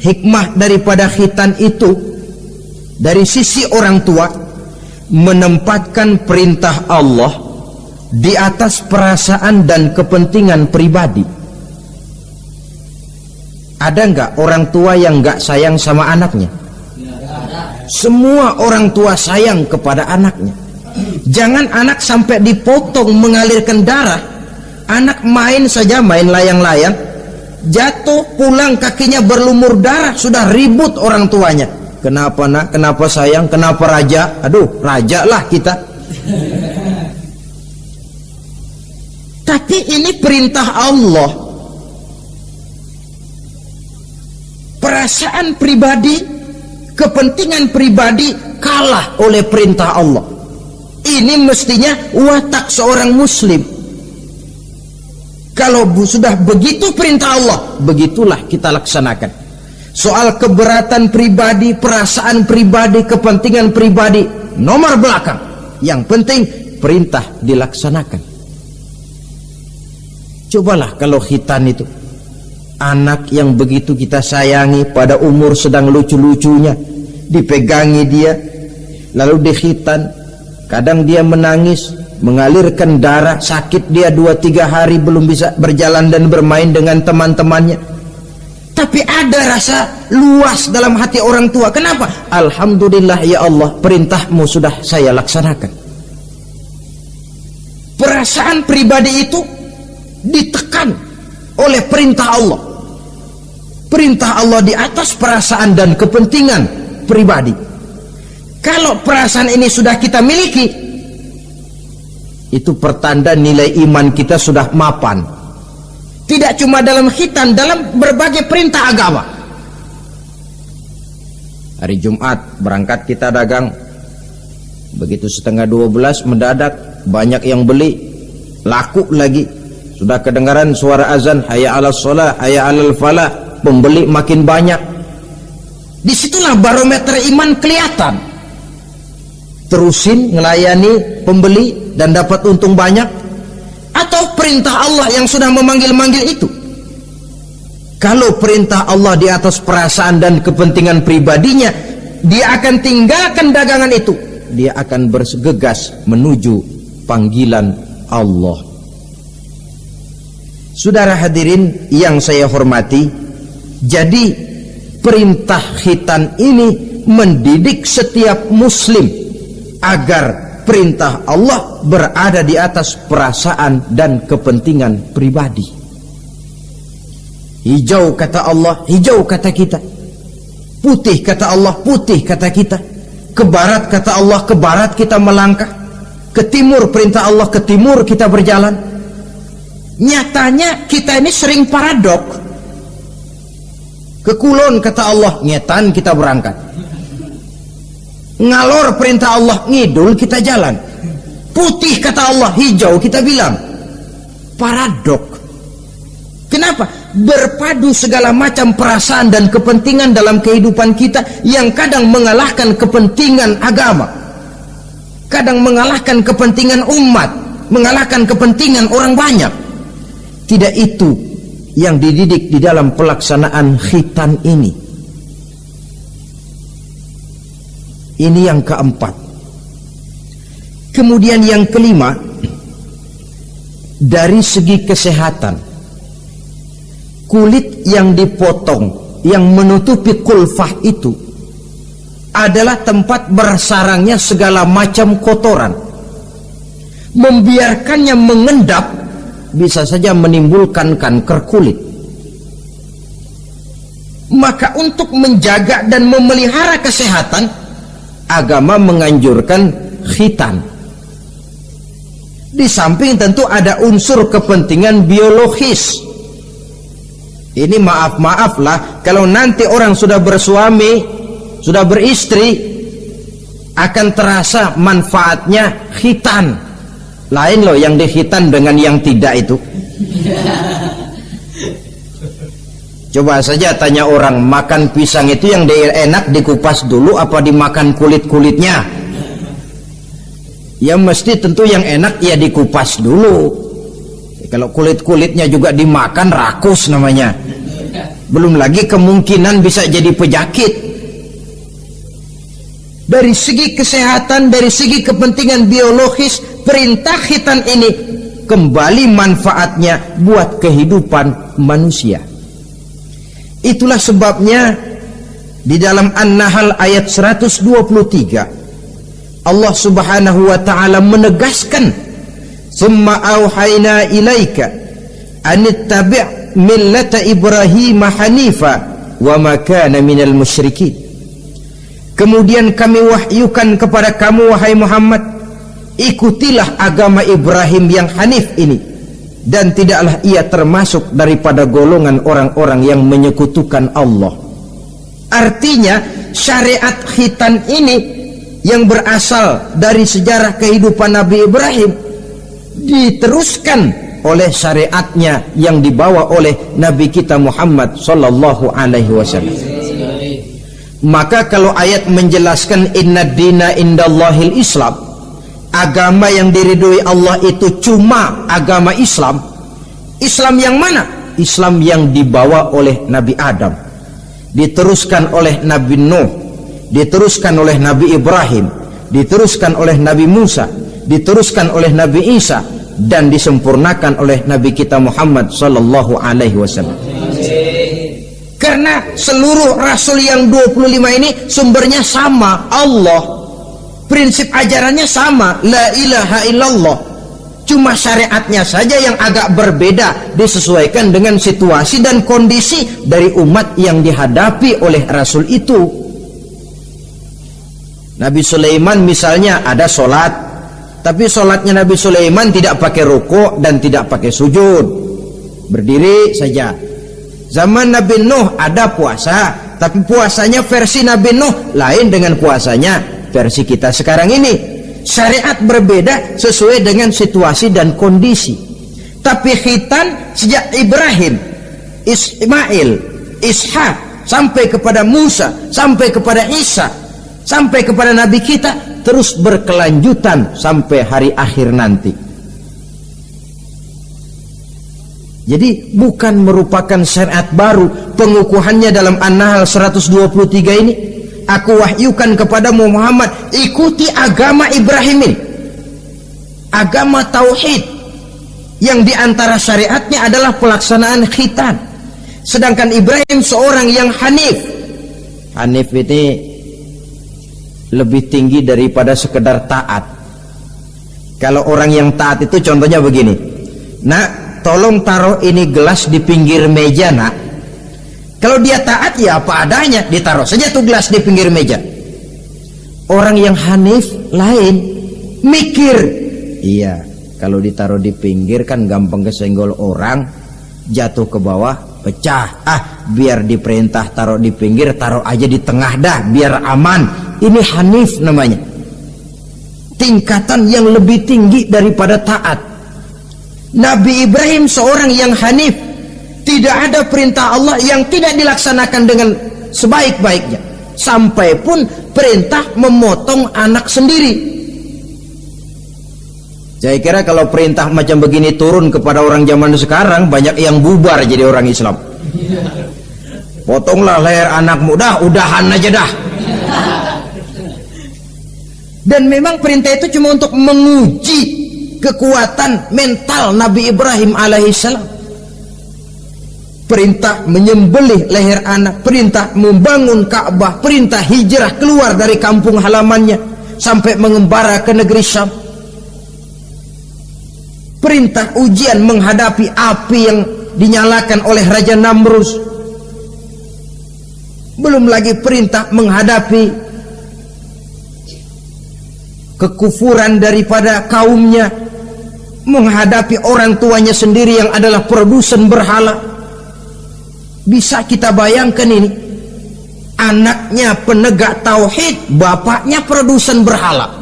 Speaker 1: hikmah daripada khitan itu dari sisi orang tua, menempatkan perintah Allah di atas perasaan dan kepentingan pribadi. Ada enggak orang tua yang enggak sayang sama anaknya? Semua orang tua sayang kepada anaknya. Jangan anak sampai dipotong mengalirkan darah. Anak main saja, main layang-layang, jatuh, pulang kakinya berlumur darah, sudah ribut orang tuanya. Kenapa nak? Kenapa sayang? Kenapa raja? Aduh, raja lah kita. Tapi ini perintah Allah. Perasaan pribadi, kepentingan pribadi kalah oleh perintah Allah. Ini mestinya watak seorang muslim. Kalau sudah begitu perintah Allah, begitulah kita laksanakan. Soal keberatan pribadi, perasaan pribadi, kepentingan pribadi, nomor belakang. Yang penting perintah dilaksanakan. Cobalah kalau khitan itu, anak yang begitu kita sayangi pada umur sedang lucu-lucunya, dipegangi dia, lalu dikhitan, kadang dia menangis, mengalirkan darah, sakit dia 2-3 hari belum bisa berjalan dan bermain dengan teman-temannya. Tapi ada rasa luas dalam hati orang tua. Kenapa? Alhamdulillah ya Allah, perintahmu sudah saya laksanakan. Perasaan pribadi itu ditekan oleh perintah Allah. Perintah Allah di atas perasaan dan kepentingan pribadi. Kalau perasaan ini sudah kita miliki, Itu pertanda nilai iman kita sudah mapan. Tidak cuma dalam khitan, dalam berbagai perintah agama. Hari Jumat berangkat kita dagang, begitu 11:30 mendadak banyak yang beli, laku lagi. Sudah kedengaran suara azan, hayya 'alas shalah, hayya 'alal falah, pembeli makin banyak. Disitulah barometer iman kelihatan. Terusin melayani pembeli dan dapat untung banyak, atau perintah Allah yang sudah memanggil-manggil itu. Kalau perintah Allah di atas perasaan dan kepentingan pribadinya, dia akan tinggalkan dagangan itu, dia akan bergegas menuju panggilan Allah. Saudara hadirin yang saya hormati, jadi perintah khitan ini mendidik setiap muslim agar perintah Allah berada di atas perasaan dan kepentingan pribadi. Hijau kata Allah, hijau kata kita. Putih kata Allah, putih kata kita. Ke barat kata Allah, ke barat kita melangkah. Ke timur perintah Allah, ke timur kita berjalan. Nyatanya kita ini sering paradok. Ke kulon kata Allah, ngetan kita berangkat. Ngalor perintah Allah, ngidul kita jalan. Putih kata Allah, hijau kita bilang. Paradok. Kenapa? Berpadu segala macam perasaan dan kepentingan dalam kehidupan kita yang kadang mengalahkan kepentingan agama, kadang mengalahkan kepentingan umat, mengalahkan kepentingan orang banyak. Tidak itu yang dididik di dalam pelaksanaan khitan ini. Ini yang keempat. Kemudian yang kelima, dari segi kesehatan, kulit yang dipotong, yang menutupi kulfah itu adalah tempat bersarangnya segala macam kotoran. Membiarkannya mengendap bisa saja menimbulkan kanker kulit. Maka untuk menjaga dan memelihara kesehatan, agama menganjurkan khitan. Di samping tentu ada unsur kepentingan biologis. Ini maaf lah, kalau nanti orang sudah bersuami, sudah beristri, akan terasa manfaatnya khitan. Lain loh yang dikhitan dengan yang tidak itu. Coba saja tanya orang, makan pisang itu yang enak dikupas dulu apa dimakan kulit-kulitnya? Ya mesti tentu yang enak ya dikupas dulu. Kalau kulit-kulitnya juga dimakan, rakus namanya. Belum lagi kemungkinan bisa jadi penyakit. Dari segi kesehatan, dari segi kepentingan biologis, perintah khitan ini kembali manfaatnya buat kehidupan manusia. Itulah sebabnya di dalam An-Nahl ayat 123 Allah Subhanahu wa taala menegaskan, "Tsumma auhayna ilaika anittabi' millata Ibrahim hanifa wa ma kana minal musyrikin." Kemudian kami wahyukan kepada kamu wahai Muhammad, ikutilah agama Ibrahim yang hanif ini, dan tidaklah ia termasuk daripada golongan orang-orang yang menyekutukan Allah. Artinya syariat khitan ini yang berasal dari sejarah kehidupan Nabi Ibrahim diteruskan oleh syariatnya yang dibawa oleh Nabi kita Muhammad sallallahu alaihi wasallam. Maka kalau ayat menjelaskan inna dina indallahil Islam, agama yang diridhoi Allah itu cuma agama Islam. Islam yang mana? Islam yang dibawa oleh Nabi Adam, diteruskan oleh Nabi Nuh, diteruskan oleh Nabi Ibrahim, diteruskan oleh Nabi Musa, diteruskan oleh Nabi Isa, dan disempurnakan oleh Nabi kita Muhammad sallallahu alaihi wasallam. Karena seluruh rasul yang 25 ini sumbernya sama, Allah. Prinsip ajarannya sama, la ilaha illallah. Cuma syariatnya saja yang agak berbeda, disesuaikan dengan situasi dan kondisi dari umat yang dihadapi oleh rasul itu. Nabi Sulaiman misalnya ada sholat, Tapi sholatnya Nabi Sulaiman tidak pakai rukuk dan tidak pakai sujud, berdiri saja. Zaman Nabi Nuh ada puasa, tapi puasanya versi Nabi Nuh lain dengan puasanya versi kita sekarang ini. Syariat berbeda sesuai dengan situasi dan kondisi. Tapi khitan sejak Ibrahim, Ismail, Ishak sampai kepada Musa, sampai kepada Isa, sampai kepada Nabi kita, terus berkelanjutan sampai hari akhir nanti. Jadi bukan merupakan syariat baru. Pengukuhannya dalam An-Nahl 123 ini, aku wahyukan kepadamu Muhammad, ikuti agama Ibrahim ini, agama tauhid, yang diantara syariatnya adalah pelaksanaan khitan. Sedangkan Ibrahim seorang yang hanif. Hanif ini lebih tinggi daripada sekedar taat. Kalau orang yang taat itu contohnya begini, nak, tolong taruh ini gelas di pinggir meja, nak. Kalau dia taat ya apa adanya, ditaruh saja tuh gelas di pinggir meja. Orang yang hanif lain, mikir. Iya, kalau ditaruh di pinggir kan gampang kesenggol orang, jatuh ke bawah, pecah. Biar diperintah taruh di pinggir, taruh aja di tengah dah, biar aman. Ini hanif namanya. Tingkatan yang lebih tinggi daripada taat. Nabi Ibrahim seorang yang hanif. Tidak ada perintah Allah yang tidak dilaksanakan dengan sebaik-baiknya. Sampai pun perintah memotong anak sendiri. Saya kira kalau perintah macam begini turun kepada orang zaman sekarang, banyak yang bubar jadi orang Islam. Potonglah leher anakmu, dah, udahan aja dah. Dan memang perintah itu cuma untuk menguji kekuatan mental Nabi Ibrahim alaihissalam. Perintah menyembelih leher anak, perintah membangun Ka'bah, perintah hijrah keluar dari kampung halamannya sampai mengembara ke negeri Syam. Perintah ujian menghadapi api yang dinyalakan oleh Raja Namrus. Belum lagi perintah menghadapi kekufuran daripada kaumnya, menghadapi orang tuanya sendiri yang adalah produsen berhala. Bisa kita bayangkan ini, anaknya penegak tauhid, bapaknya produsen berhala.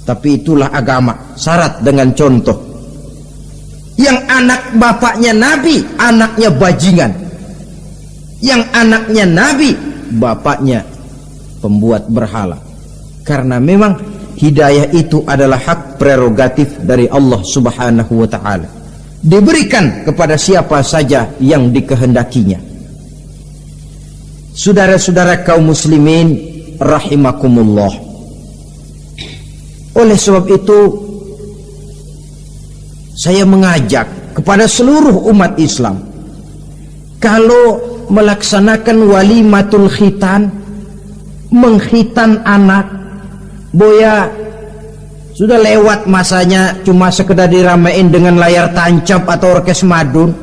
Speaker 1: Tapi itulah agama, syarat dengan contoh. Yang anak bapaknya nabi, anaknya bajingan. Yang anaknya nabi, bapaknya pembuat berhala. Karena memang hidayah itu adalah hak prerogatif dari Allah Subhanahu wa ta'ala, diberikan kepada siapa saja yang dikehendakinya. Saudara-saudara kaum muslimin rahimakumullah, oleh sebab itu saya mengajak kepada seluruh umat Islam, kalau melaksanakan walimatul khitan, mengkhitan anak, boya sudah lewat masanya cuma sekedar diramein dengan layar tancap atau orkes madun.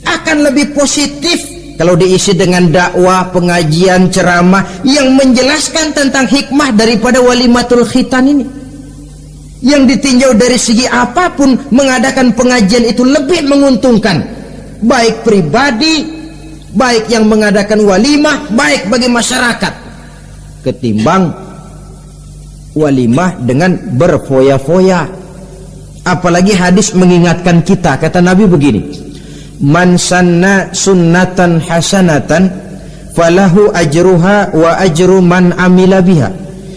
Speaker 1: Akan lebih positif kalau diisi dengan dakwah, pengajian, ceramah yang menjelaskan tentang hikmah daripada walimatul khitan ini. Yang ditinjau dari segi apapun, mengadakan pengajian itu lebih menguntungkan, baik pribadi, baik yang mengadakan walimah, baik bagi masyarakat, ketimbang walimah dengan berfoya-foya. Apalagi hadis mengingatkan kita, kata Nabi begini, man sanna sunnatan hasanatan falahu ajruha wa ajru man amila biha.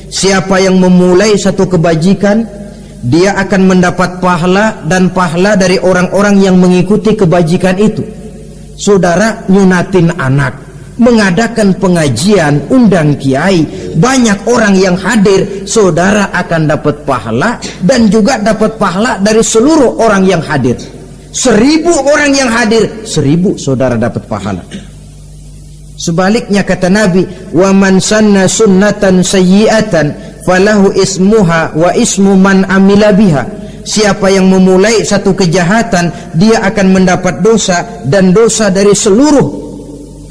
Speaker 1: Siapa yang memulai satu kebajikan, dia akan mendapat pahala dan pahala dari orang-orang yang mengikuti kebajikan itu. Saudara nyunatin anak, mengadakan pengajian, undang kiai, banyak orang yang hadir, saudara akan dapat pahala dan juga dapat pahala dari seluruh orang yang hadir. 1000 orang yang hadir, 1000 saudara dapat pahala. Sebaliknya kata Nabi, wa man sanna sunnatan sayyi'atan falahu ismuha wa ismu man amila biha. Siapa yang memulai satu kejahatan, dia akan mendapat dosa dan dosa dari seluruh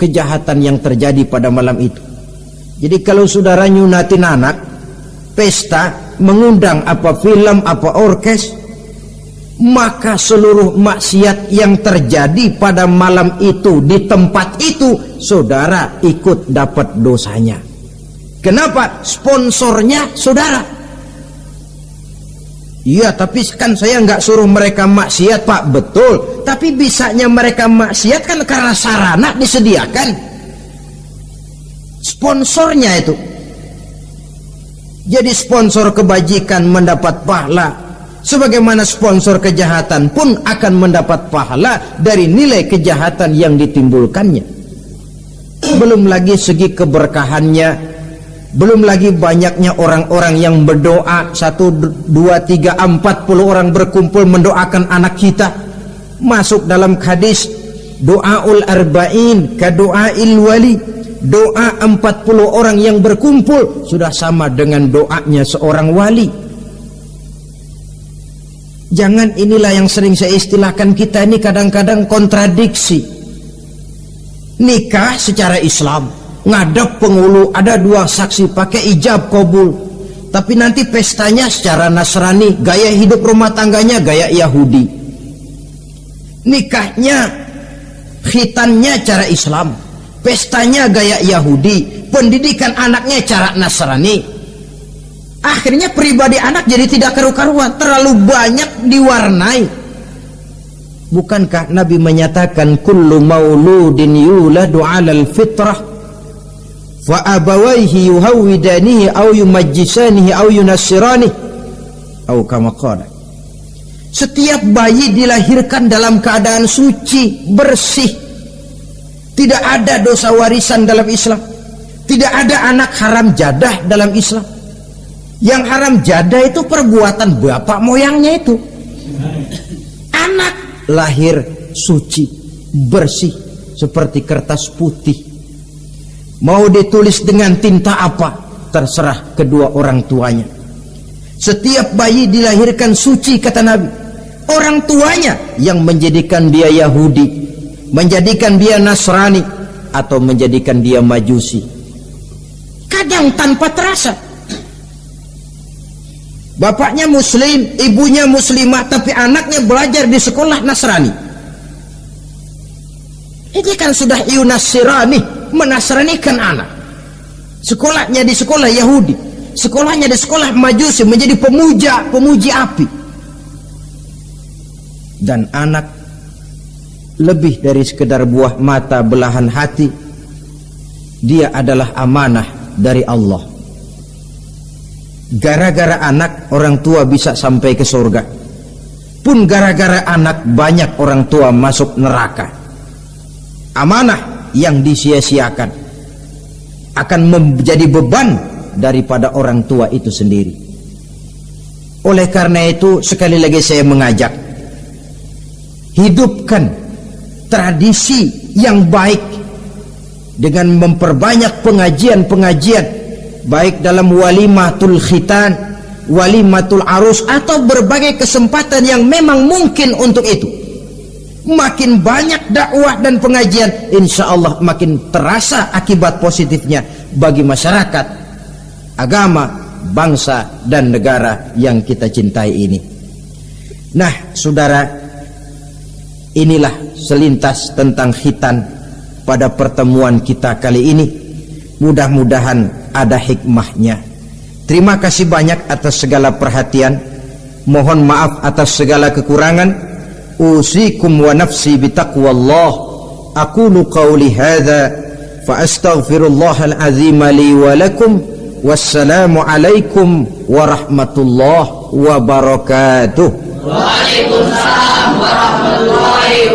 Speaker 1: kejahatan yang terjadi pada malam itu. Jadi kalau saudara nyunatin anak, pesta, mengundang apa film, apa orkes, maka seluruh maksiat yang terjadi pada malam itu di tempat itu, saudara ikut dapat dosanya. Kenapa? Sponsornya saudara. Iya, tapi kan saya nggak suruh mereka maksiat, Pak. Betul, tapi bisanya mereka maksiat kan karena sarana disediakan. Sponsornya itu. Jadi sponsor kebajikan mendapat pahala, sebagaimana sponsor kejahatan pun akan mendapat pahala dari nilai kejahatan yang ditimbulkannya. Belum lagi segi keberkahannya, belum lagi banyaknya orang-orang yang berdoa, 1, 2, 3, 40 orang berkumpul mendoakan anak kita. Masuk dalam hadis doaul arba'in ka doail wali, doa 40 orang yang berkumpul sudah sama dengan doanya seorang wali. Jangan, inilah yang sering saya istilahkan, kita ini kadang-kadang kontradiksi. Nikah secara Islam, ngadep penghulu, ada 2 saksi, pakai ijab kabul, tapi nanti pestanya secara Nasrani, gaya hidup rumah tangganya gaya Yahudi. Nikahnya, khitannya cara Islam, pestanya gaya Yahudi, pendidikan anaknya cara Nasrani. Akhirnya pribadi anak jadi tidak karu-karuan, terlalu banyak diwarnai. Bukankah Nabi menyatakan kullu mauludin yuladu 'alal fitrah fa abawaihi yuhawwidanihi aw yumajjisanihi aw yunassiranihi atau kama qala. Setiap bayi dilahirkan dalam keadaan suci, bersih. Tidak ada dosa warisan dalam Islam. Tidak ada anak haram jadah dalam Islam. Yang haram jadah itu perbuatan bapak moyangnya itu. Anak lahir suci, bersih, seperti kertas putih. Mau ditulis dengan tinta apa, terserah kedua orang tuanya. Setiap bayi dilahirkan suci, kata Nabi. Orang tuanya yang menjadikan dia Yahudi, menjadikan dia Nasrani, atau menjadikan dia Majusi. Kadang tanpa terasa. Bapaknya muslim, ibunya muslimah, tapi anaknya belajar di sekolah Nasrani. Ini kan sudah yunassirani, menasranikan anak. Sekolahnya di sekolah Yahudi, sekolahnya di sekolah Majusi, menjadi pemuji api. Dan anak lebih dari sekedar buah mata belahan hati, dia adalah amanah dari Allah. Gara-gara anak, orang tua bisa sampai ke surga. Pun gara-gara anak, banyak orang tua masuk neraka. Amanah yang disia-siakan akan menjadi beban daripada orang tua itu sendiri. Oleh karena itu, sekali lagi saya mengajak, hidupkan tradisi yang baik dengan memperbanyak pengajian-pengajian, baik dalam walimatul khitan, walimatul arus, atau berbagai kesempatan yang memang mungkin untuk itu. Makin banyak dakwah dan pengajian, insya Allah makin terasa akibat positifnya bagi masyarakat, agama, bangsa, dan negara yang kita cintai ini. Nah, saudara, inilah selintas tentang khitan pada pertemuan kita kali ini. Mudah-mudahan ada hikmahnya. Terima kasih banyak atas segala perhatian. Mohon maaf atas segala kekurangan. Usikum wa nafsi bitaqwallah. Aqulu qawli hadza fa astaghfirullahal azim li wa lakum. Wassalamu alaikum warahmatullahi wabarakatuh.
Speaker 2: Waalaikumsalam warahmatullahi